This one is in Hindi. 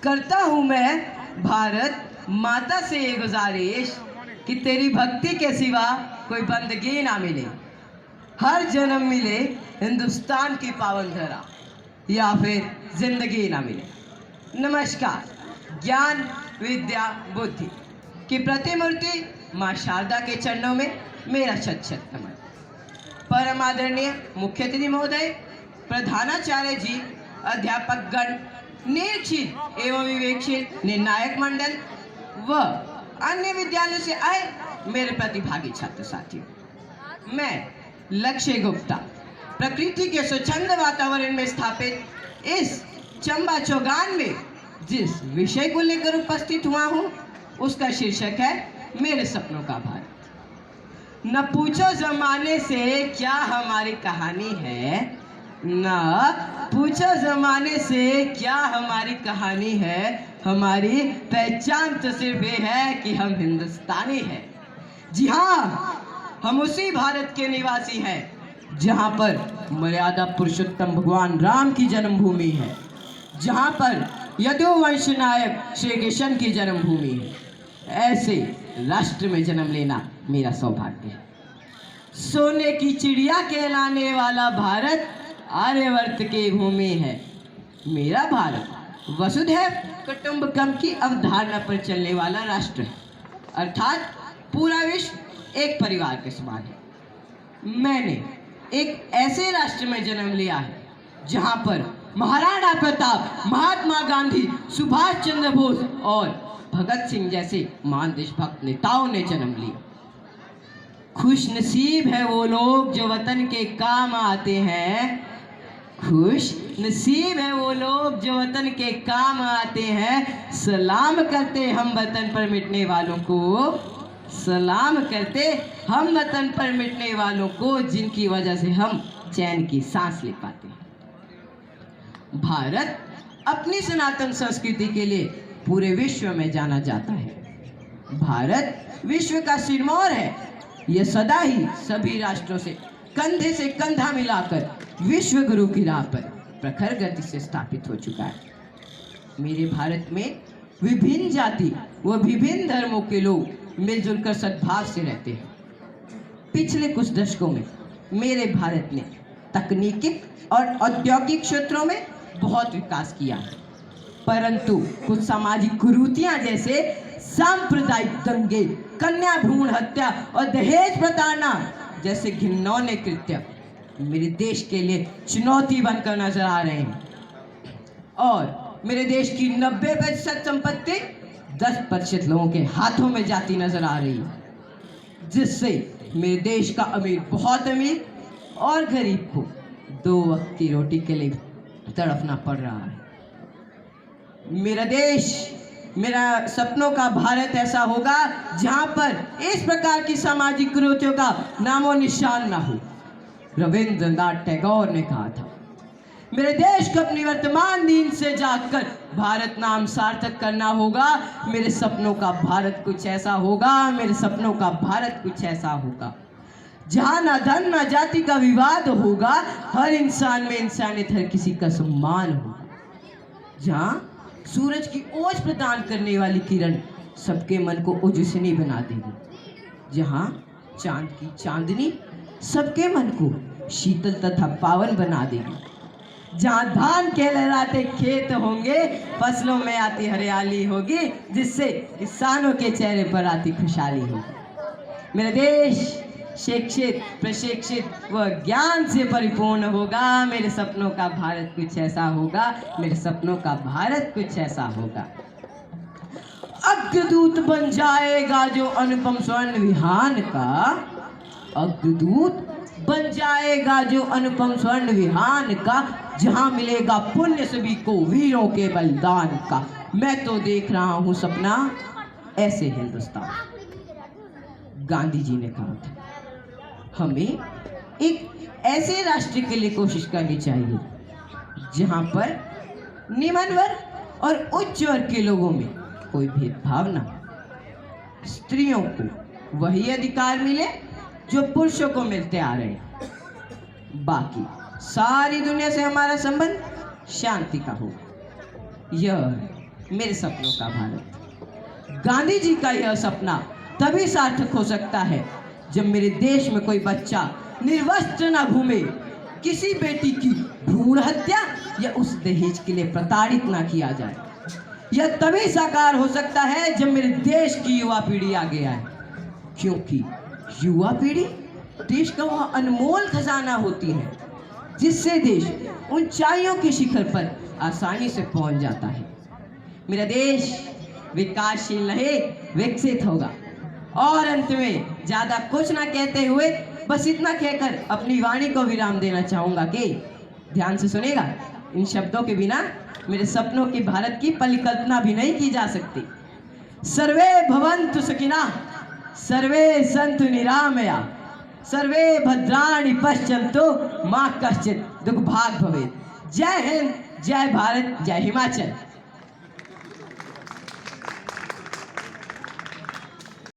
करता हूँ मैं भारत माता से ये गुजारिश कि तेरी भक्ति के सिवा कोई बंदगी ना मिले। हर जन्म मिले हिंदुस्तान की पावन धरा, या फिर जिंदगी ना मिले। नमस्कार। ज्ञान विद्या बुद्धि की प्रतिमूर्ति माँ शारदा के चरणों में मेरा शत शत नमन। परम आदरणीय मुख्य अतिथि महोदय, प्रधानाचार्य जी, अध्यापक गण, निरीक्षित एवं विवेकशील निर्णायक मंडल व अन्य विद्यालयों से आए मेरे प्रतिभागी छात्र साथियों, मैं लक्ष्य गुप्ता प्रकृति के स्वच्छंद वातावरण में स्थापित इस चंबा चौगान में जिस विषय को लेकर उपस्थित हुआ हूँ उसका शीर्षक है मेरे सपनों का भारत। न पूछो जमाने से क्या हमारी कहानी है, न पूछो जमाने से क्या हमारी कहानी है, हमारी पहचान तो सिर्फ ये है कि हम हिंदुस्तानी हैं। जी हाँ, हम उसी भारत के निवासी हैं जहाँ पर मर्यादा पुरुषोत्तम भगवान राम की जन्मभूमि है, जहाँ पर यदुवंश नायक श्री कृष्ण की जन्मभूमि है। ऐसे राष्ट्र में जन्म लेना मेरा सौभाग्य है। सोने की चिड़िया कहलाने वाला भारत आर्यवर्त की भूमि है। मेरा भारत वसुधैव कुटुंबकम की अवधारणा पर चलने वाला राष्ट्र है, अर्थात पूरा विश्व एक परिवार के समान है। मैंने एक ऐसे राष्ट्र में जन्म लिया है जहां पर महाराणा प्रताप, महात्मा गांधी, सुभाष चंद्र बोस और भगत सिंह जैसे महान देशभक्त नेताओं ने जन्म लिया। खुश नसीब है वो लोग जो वतन के काम आते हैं, खुश नसीब है वो लोग जो वतन के काम आते हैं। सलाम करते हम वतन पर मिटने वालों को, सलाम करते हम वतन पर मिटने वालों को, जिनकी वजह से हम चैन की सांस ले पाते हैं। भारत अपनी सनातन संस्कृति के लिए पूरे विश्व में जाना जाता है। भारत विश्व का सिरमौर है। यह सदा ही सभी राष्ट्रों से कंधे से कंधा मिलाकर विश्व गुरु की राह पर प्रखर गति से स्थापित हो चुका है। मेरे भारत में विभिन्न जाति व विभिन्न धर्मों के लोग मिलजुल कर सद्भाव से रहते हैं। पिछले कुछ दशकों में मेरे भारत ने तकनीकी और औद्योगिक क्षेत्रों में बहुत विकास किया है, परंतु कुछ सामाजिक कुरीतियां जैसे सांप्रदायिक दंगे, कन्या भ्रूण हत्या और दहेज प्रताड़ना जैसे घिनौने कृत्य मेरे देश के लिए चुनौती बनकर नजर आ रहे हैं। और मेरे देश की 90% संपत्ति 10% लोगों के हाथों में जाती नजर आ रही है, जिससे मेरे देश का अमीर बहुत अमीर और गरीब को 2 वक्त की रोटी के लिए तड़पना पड़ रहा है। मेरा देश, मेरा सपनों का भारत ऐसा होगा जहां पर इस प्रकार की सामाजिक कुरीतियों का नामो निशान ना हो। रविंद्रनाथ टैगोर ने कहा था, मेरे देश को अपनी वर्तमान नींद से जागकर भारत नाम सार्थक करना होगा। मेरे सपनों का भारत कुछ ऐसा होगा, मेरे सपनों का भारत कुछ ऐसा होगा जहां ना धन ना जाति का विवाद होगा, हर इंसान में इंसानियत, हर किसी का सम्मान होगा, जहां सूरज की ओज प्रदान करने वाली किरण सबके मन को ओजस्वी बना देगी, जहां चांद की चांदनी सबके मन को शीतल तथा पावन बना देगी, जहां धान के लहराते खेत होंगे, फसलों में आती हरियाली होगी, जिससे किसानों के चेहरे पर आती खुशहाली होगी। मेरा देश शिक्षित, प्रशिक्षित व ज्ञान से परिपूर्ण होगा। मेरे सपनों का भारत कुछ ऐसा होगा, मेरे सपनों का भारत कुछ ऐसा होगा। अग्रदूत बन जाएगा जो अनुपम स्वर्ण विहान का, अग्रदूत बन जाएगा जो अनुपम स्वर्ण विहान का, जहां मिलेगा पुण्य सभी को वीरों के बलिदान का। मैं तो देख रहा हूं सपना ऐसे हिंदुस्तान। गांधी जी ने कहा था, हमें एक ऐसे राष्ट्र के लिए कोशिश करनी चाहिए जहां पर निम्न वर्ग और उच्च वर्ग के लोगों में कोई भेदभाव ना हो। स्त्रियों को वही अधिकार मिले जो पुरुषों को मिलते आ रहे हैं। बाकी सारी दुनिया से हमारा संबंध शांति का हो। यह मेरे सपनों का भारत। गांधी जी का यह सपना तभी सार्थक हो सकता है जब मेरे देश में कोई बच्चा निर्वस्त्र ना घूमे, किसी बेटी की भ्रूण हत्या या उस दहेज के लिए प्रताड़ित ना किया जाए। यह तभी साकार हो सकता है जब मेरे देश की युवा पीढ़ी आगे आए, क्योंकि युवा पीढ़ी देश का वह अनमोल खजाना होती है जिससे देश ऊंचाइयों के शिखर पर आसानी से पहुंच जाता है। मेरा देश विकासशील रहे, विकसित होगा। और अंत में ज्यादा कुछ ना कहते हुए बस इतना कहकर अपनी वाणी को विराम देना चाहूंगा कि ध्यान से सुनेगा। इन शब्दों के बिना मेरे सपनों के भारत की परिकल्पना भी नहीं की जा सकती। सर्वे भवन्तु सुखिनः, सर्वे सन्तु निरामया, सर्वे भद्राणि पश्यन्तु मा कश्चित् दुःखभाग् भवेत्। जय हिंद, जय भारत, जय हिमाचल।